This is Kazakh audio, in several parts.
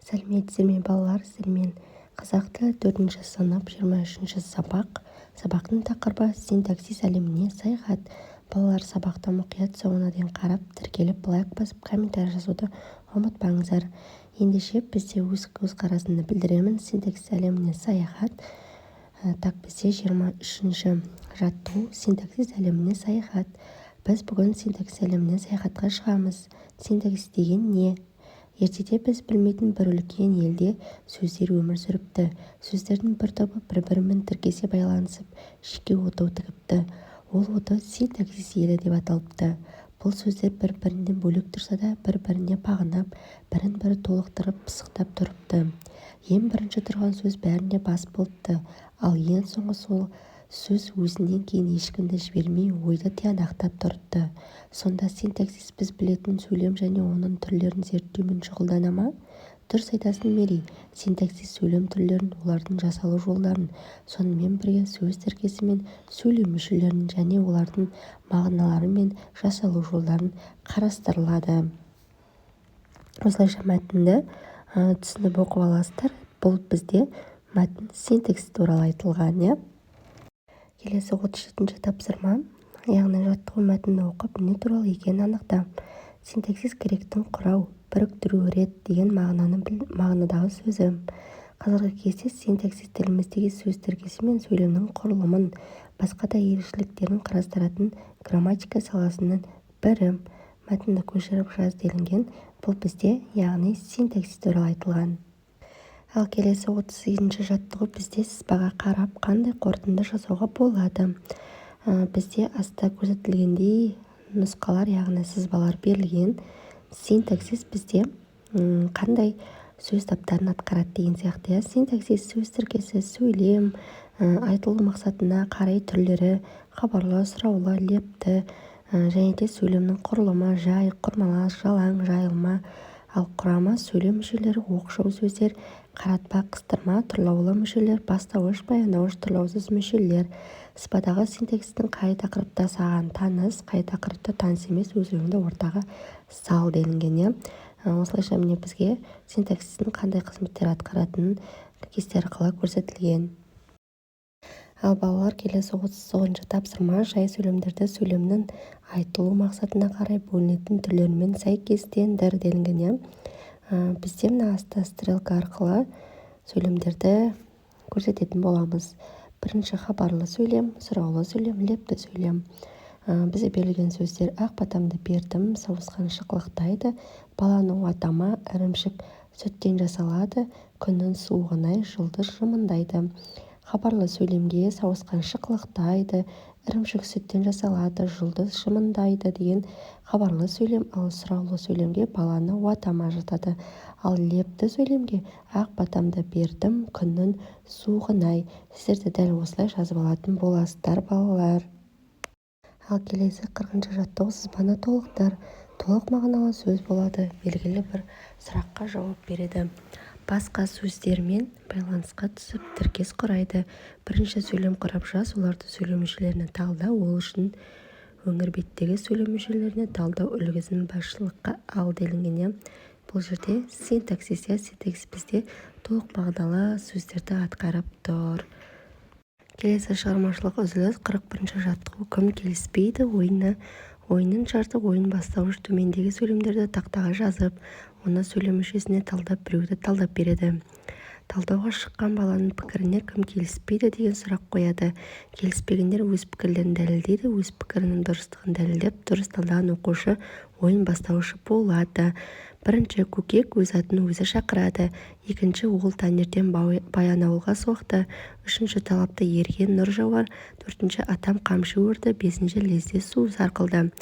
Сәлеметсіздер ме балалар, сіздермен қазақ тілі 4-ші сынып 23-ші сабақ. Сабақтың тақырыбы синтаксис әлеміне саяхат. Балалар сабақты мұқият соңына дейін қарап, тіркеліп, лайк басып, комментарий жазуды ұмытпаңыздар. Ендеше бізде өз көзқарасымды білдіремін. Синтаксис әлеміне саяхат. Бізде 23-ші жаттығу синтаксис әлеміне саяхат. Біз бүгін синтаксис әлеміне саяхатқа шығамыз. Синтаксис деген не? Ертеде біз білмейтін бір үлкен елде сөздер өмір сүріпті. Сөздердің бір тобы бір-бірімен тіркесе байланысып, жеке отау тігіпті. Ол отау синтаксис елі деп аталыпты. Бұл сөздер бір-бірінен бөлек тұрса да, бір-біріне бағынап, бірін-бірі толықтырып, пысықтап тұрыпты. Ең бірінші тұрған сөз бәріне бас болыпты, ал ең соңғы сол сөз өзінен кейін ешкімді жібермей ойды тиянақтап тұрыпты. Сонда синтаксис біз білетін сөйлем және оның түрлерін зерттеумен шұғылдана ма? Дұрыс айтасың, Мери. Синтаксис сөйлем түрлерін, олардың жасалу жолдарын, сонымен бірге сөз тіркесі мен сөйлем мүшелерін және олардың мағыналары мен жасалу жолдарын қарастырылады. Осылайша мәтінді түсініп оқып аласыздар. Бұл бізде мәтін синтаксис туралы айтылған, Келесі 37-ші тапсырма, яғни жаттығу мәтінді оқып, не туралы екенін анықта. Синтаксис гректің құрау, біріктіру, рет деген мағынадағы сөзі. Қазіргі кезде синтаксис тіліміздегі сөз тіркесі мен сөйлемнің құрылымын, басқа да ерекшеліктерін қарастыратын грамматика саласының бірі. Мәтінді көшіріп жаз делінген. Бұл бізде, яғни синтаксис туралы айтылған. Ал келесі 38-ші жаттығу бізде сызбаға қарап, қандай қорытынды жасауға болады. Бізде аста көрсетілгендей нұсқалар, яғни сызбалар берілген. Синтаксис бізде қандай сөз таптарын атқарады деген сияқты. Синтаксис сөз тіркесі, сөйлем, айтылу мақсатына қарай түрлері, хабарлау, сұраулы, лепті, және де сөйлемнің құрылымы, жай, құрмалас, жалаң, жайылма, ал құрамы сөйлем мүшелері, оқшау сөздер, қаратпа, қыстырма, тұрлаулы мүшелер, бастауыш, баяндауыш, тұрлаусыз мүшелер. Сызбадағы синтаксистің қай тақырыпта саған таныс, қай тақырыпта таныс емес, өзіңді ортаға сал делінген. Осылайша міне бізге синтаксистің қандай қызметтер атқаратынын кесте арқылы көрсетілген. Ал балалар, келесі 39-ші тапсырма, жай сөйлемдерді сөйлемнің айтылу мақсатына қарай бөлінетін түрлерімен сәйкестендір делінген. Бізде мына аста стрелка арқылы сөйлемдерді көрсететін боламыз. Бірінші хабарлы сөйлем, сұраулы сөйлем, лепті сөйлем. Бізге берілген сөздер: ақ батамды бердім, сауысқан шықлықтайды, баланың атама, ірімшік сүттен жасалады, күннің суығынай, жұлдыз жымындайды. Хабарлы сөйлемге сауысқан шықлықтайды, ірімшік сүттен жасалады, жұлдыз жымындайды деген хабарлы сөйлем, ал сұраулы сөйлемге баланы уатама жатады. Ал лепті сөйлемге ақ батамды бердім, күннің суығынай. Сіздер де дәл осылай жазып алатын боласыздар, балалар. Ал келесі 40-ші жаттығу сызбаны толықтыр. Толық мағыналы сөз болады, белгілі бір сұраққа жауап береді. Басқа сөздермен байланысқа түсіп тіркес құрайды. Бірінші сөйлем құрап жаз, оларды сөйлем мүшелеріне талдау, ол үшін өңір беттегі сөйлем мүшелеріне талдау үлгісін басшылыққа ал делінген. Бұл жерде синтаксис бізде толық мағыналы сөздерді атқарып тұр. Келесі шығармашылық үзіліс 41-ші жаттығу. Кім келіспейді ойынның шарты, ойын бастауыш төмендегі сөйлемдерді тақтаға жазып, оны сөйлем мүшесіне талдап, біреуді талдап береді. Талдауға шыққан баланың пікіріне кім келіспейді деген сұрақ қояды. Келіспегендер өз пікірлерін дәлелдейді, өз пікірінің дұрыстығын дәлелдеп, дұрыс талдаған оқушы ойын бастаушы болады. Бірінші, көкек өз атын өзі шақырады. Екінші, ол таңертең Баянауылға соқты. Үшінші, талапты ерге нұр жауар. Төртінші, атам қамшы өрді. Бесінші, лезде су сарқылды.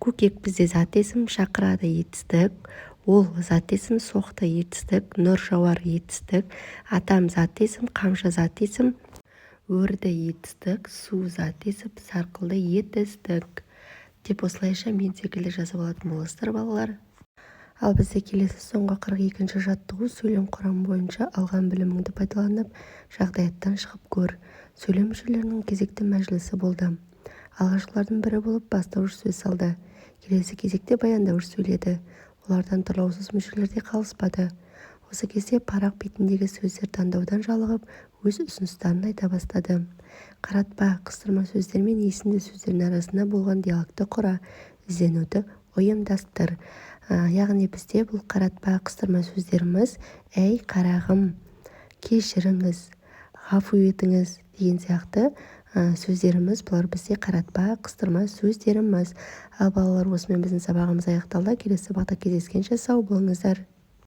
Көкек бізде зат есім, шақырады, етістік. Ол зат есім, соқты, етістік. Нұр жауар, етістік. Атам зат есім, қамшы зат есім. Өрді, етістік. Су зат есім, сарқылды, етістік. Деп осылайша мен секілді жазып алатын боласыздар, балалар. Ал бізде келесі соңғы 42-ші жаттығу сөйлем құрамы бойынша алған біліміңді пайдаланып, жағдаяттан шығып көр. Сөйлем мүшелерінің кезекті мәжілісі болды. Алғашқылардың бірі болып бастауыш сөз салды. Келесі кезекте баяндауыш сөйледі. Олардан тұрлаусыз мүшелерде қалыспады. Осы кезде парақ бетіндегі сөздер таңдаудан жалығып, өз ұсыныстарын айта бастады. Қаратпа, қыстырма сөздер мен есімді сөздердің арасында болған диалогты құра, ізденуді ұйымдастыр. Яғни бізде бұл қаратпа, қыстырма сөздеріміз әй қарағым, кешіріңіз, ғафу етіңіз деген сияқты сөздеріміз, бұлар бізде қаратпа, қыстырма сөздеріміз. Ал балалар, осымен біздің сабағымыз аяқталды. Келесі сабақта кездескенше сау болыңыздар.